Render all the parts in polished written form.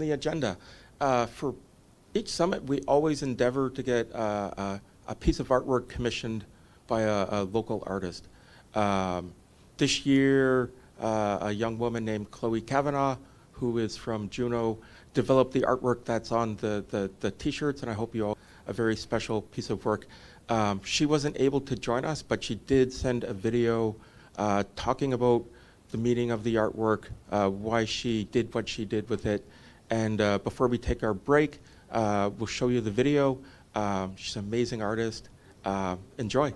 the agenda. For each summit, we always endeavor to get a piece of artwork commissioned by a local artist. This year, a young woman named Chloey Cavanaugh, who is from Juneau, developed the artwork that's on the t-shirts, and I hope you all a very special piece of work. She wasn't able to join us, but she did send a video talking about the meaning of the artwork, why she did what she did with it. And before we take our break, we'll show you the video. She's an amazing artist. Enjoy.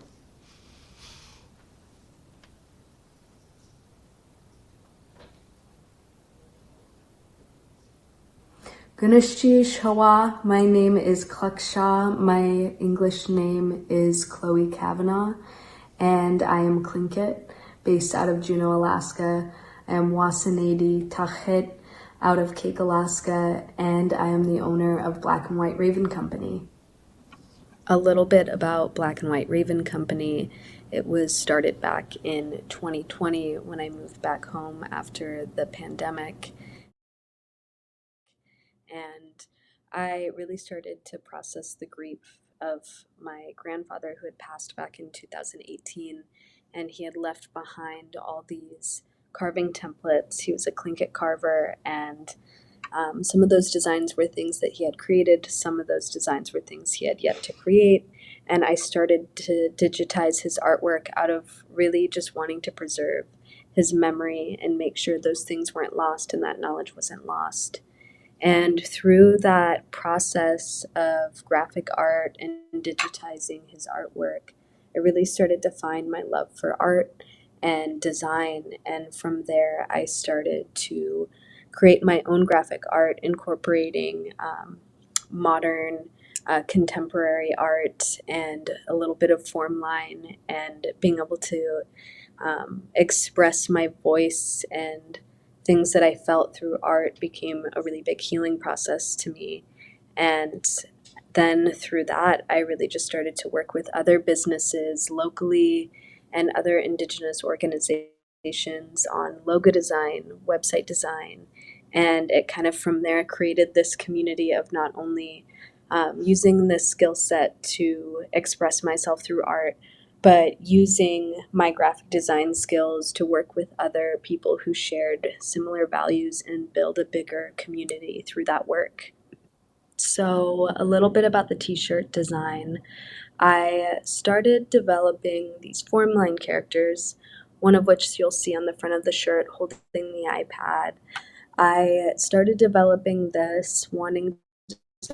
Ganeshji Shawa, my name is Klaksha, my English name is Chloey Cavanaugh, and I am Tlingit, based out of Juneau, Alaska. I am Wasanadi Tachit, out of Cake, Alaska, and I am the owner of Black and White Raven Company. A little bit about Black and White Raven Company. It was started back in 2020 when I moved back home after the pandemic. And I really started to process the grief of my grandfather who had passed back in 2018, and he had left behind all these carving templates. He was a Tlingit carver, and some of those designs were things that he had created. Some of those designs were things he had yet to create. And I started to digitize his artwork out of really just wanting to preserve his memory and make sure those things weren't lost and that knowledge wasn't lost. And through that process of graphic art and digitizing his artwork, I really started to find my love for art and design. And from there, I started to create my own graphic art, incorporating modern, contemporary art and a little bit of form line, and being able to express my voice and things that I felt through art became a really big healing process to me. And then through that, I really just started to work with other businesses locally and other Indigenous organizations on logo design, website design. And it kind of from there created this community of not only using this skill set to express myself through art, but using my graphic design skills to work with other people who shared similar values and build a bigger community through that work. So, a little bit about the t shirt design. I started developing these form line characters, one of which you'll see on the front of the shirt holding the iPad. I started developing this wanting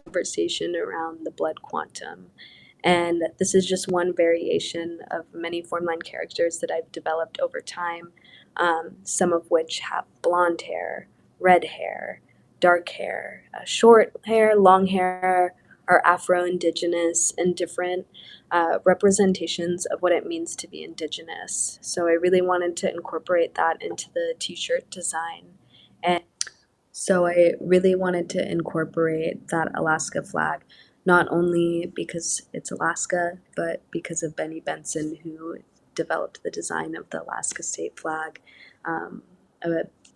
conversation around the blood quantum. And this is just one variation of many formline characters that I've developed over time, some of which have blonde hair, red hair, dark hair, short hair, long hair, are Afro-Indigenous, and different representations of what it means to be Indigenous. So I really wanted to incorporate that into the t-shirt design. And so I really wanted to incorporate that Alaska flag, not only because it's Alaska, but because of Benny Benson, who developed the design of the Alaska state flag, an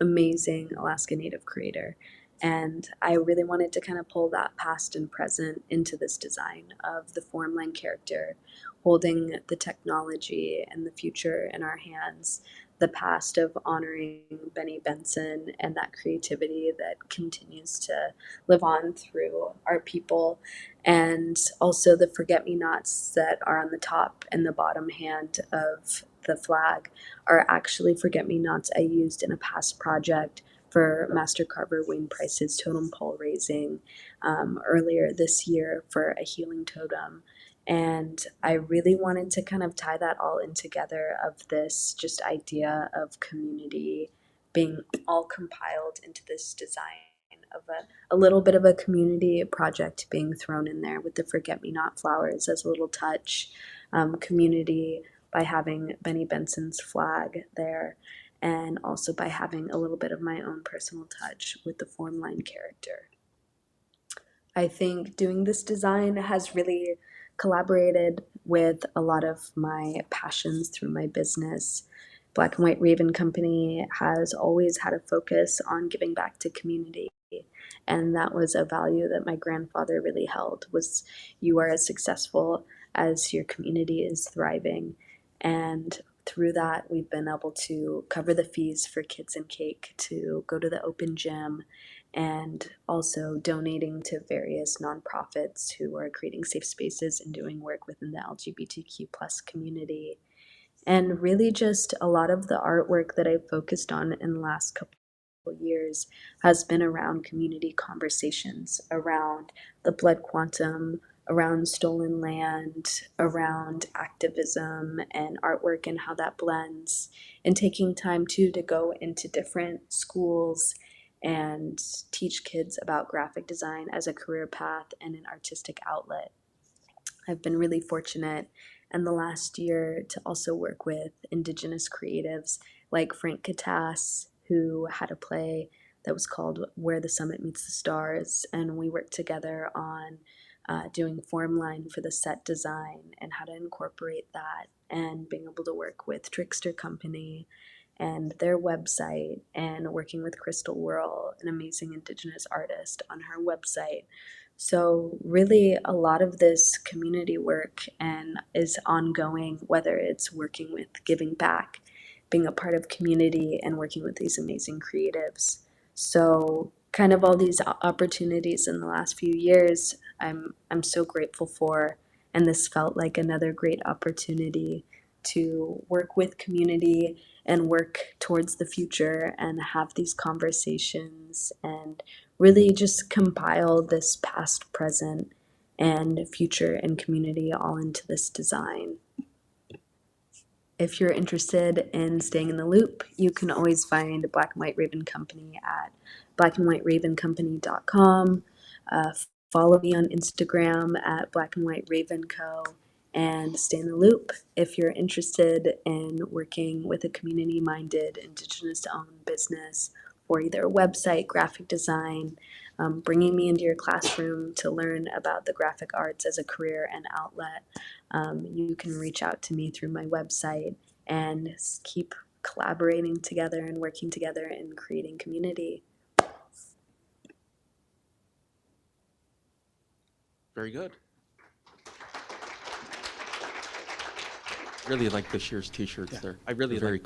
amazing Alaska Native creator. And I really wanted to kind of pull that past and present into this design of the formline character, holding the technology and the future in our hands, the past of honoring Benny Benson and that creativity that continues to live on through our people, and also the forget-me-nots that are on the top and the bottom hand of the flag are actually forget-me-nots I used in a past project for Master Carver Wayne Price's totem pole raising earlier this year for a healing totem. And I really wanted to kind of tie that all in together of this just idea of community being all compiled into this design of a little bit of a community project being thrown in there with the forget-me-not flowers as a little touch, community by having Benny Benson's flag there, and also by having a little bit of my own personal touch with the formline character. I think doing this design has really collaborated with a lot of my passions through my business. Black and White Raven Company has always had a focus on giving back to community. And that was a value that my grandfather really held, was you are as successful as your community is thriving. And through that, we've been able to cover the fees for Kids and Cake, to go to the open gym, and also donating to various nonprofits who are creating safe spaces and doing work within the LGBTQ plus community. And really just a lot of the artwork that I've focused on in the last couple years has been around community conversations, around the blood quantum, around stolen land, around activism and artwork and how that blends, and taking time too to go into different schools and teach kids about graphic design as a career path and an artistic outlet. I've been really fortunate in the last year to also work with Indigenous creatives like Frank Katas, who had a play that was called Where the Summit Meets the Stars, and we worked together on doing form line for the set design and how to incorporate that, and being able to work with Trickster Company and their website, and working with Crystal Whirl, an amazing Indigenous artist, on her website. So really a lot of this community work and is ongoing, whether it's working with giving back, being a part of community, and working with these amazing creatives. So kind of all these opportunities in the last few years, I'm so grateful for, and this felt like another great opportunity to work with community and work towards the future and have these conversations and really just compile this past, present, and future and community all into this design. If you're interested in staying in the loop, you can always find Black and White Raven Company at blackandwhiteravencompany.com. Follow me on Instagram at Black and White Raven Co. and stay in the loop. If you're interested in working with a community-minded, Indigenous-owned business for either a website, graphic design, bringing me into your classroom to learn about the graphic arts as a career and outlet, you can reach out to me through my website and keep collaborating together and working together and creating community. Very good. Really like this year's t-shirts. Yeah. They're very